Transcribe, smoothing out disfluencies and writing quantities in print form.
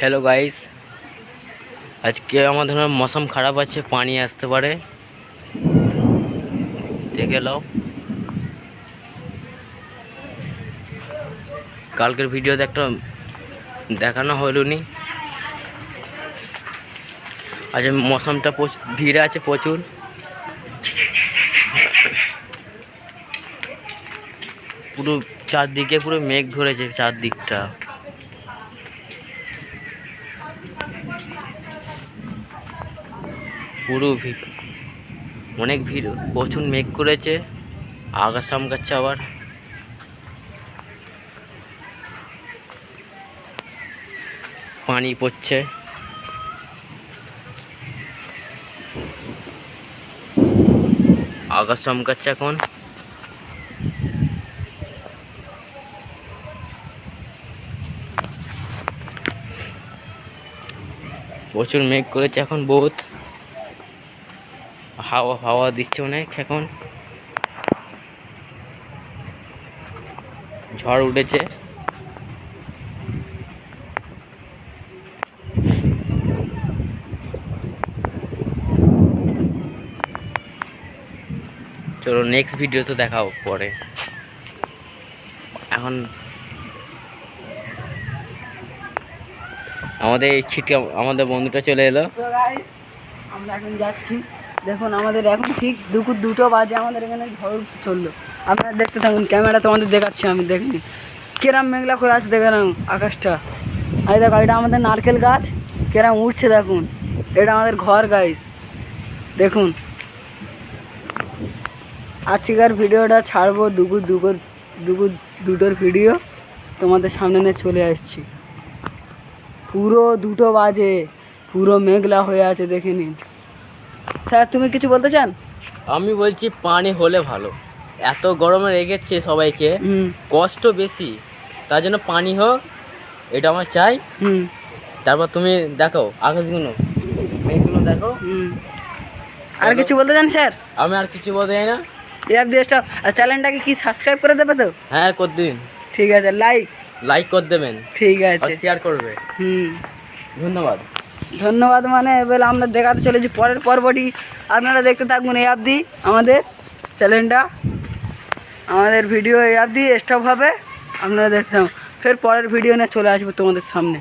Hello guys, आज के আমাদের मौसम খারাপ আছে, পানি আসতে পারে, দেখে নাও। কালকের ভিডিওতে একটা দেখানো হলো নি। আজ মৌসমটা ভিড় আছে প্রচুর। পুরো চারদিকে পুরো মেঘ ধরেছে, চারদিকটা পুরো ভিড়, অনেক ভিড়, প্রচুর মেঘ করেছে, আকাশ চমকাচ্ছে, আবার পানি পড়ছে। আকাশ চমকাচ্ছে এখন। প্রচুর মেঘ করেছে এখন, বহুত হাওয়া হাওয়া দিচ্ছে অনেক, এখন ঝড় উঠেছে। চলো নেক্সট ভিডিও তো দেখাও পরে। এখন আমাদের আমাদের বন্ধুটা চলে এলো। আমরা এখন যাচ্ছি। দেখুন আমাদের এখন ঠিক দুপুর 2টো বাজে, আমাদের এখানে ঝড় চললো। আপনারা দেখতে থাকুন, ক্যামেরা তোমাদের দেখাচ্ছি আমি। দেখুন কেরাম মেঘলা করে আছে, দেখে নাও আকাশটা। এই দেখো, এটা আমাদের নারকেল গাছ, কেরাম উঠছে দেখুন। এটা আমাদের ঘর গাইস, দেখুন। আজকের ভিডিওটা ছাড়বো দুপুর 2টোর ভিডিও তোমাদের সামনে নিয়ে চলে আসছি। পুরো 2টো বাজে, পুরো মেঘলা হয়ে আছে, দেখে নিন। স্যার তুমি কিছু বলতে চান? আমি বলছি পানি হলে ভালো, এত গরমে রেগেছে সবাইকে, কষ্ট বেশি, তার জন্য পানি হোক, এটা আমার চাই। তারপর তুমি দেখো আকাশগুলো, মেঘগুলো দেখো। আর কিছু বলতে চান স্যার? আমি আর কিছু বলতে চাই না। এর দেশটা চ্যানেলটাকে কি সাবস্ক্রাইব করে দেবে তো? হ্যাঁ, করে দিন। ঠিক আছে, লাইক করে দেবেন। ঠিক আছে, শেয়ার করবে। ধন্যবাদ। ধন্যবাদ। মানে এবার আমরা দেখাতে চলেছি পরের পর্বটি, আপনারা দেখতে থাকবেন। এই অবধি আমাদের চ্যানেলটা, আমাদের ভিডিও এই অবধি স্টপ হবে, আপনারা দেখতে থাকুন। ফের পরের ভিডিও নিয়ে চলে আসবো তোমাদের সামনে।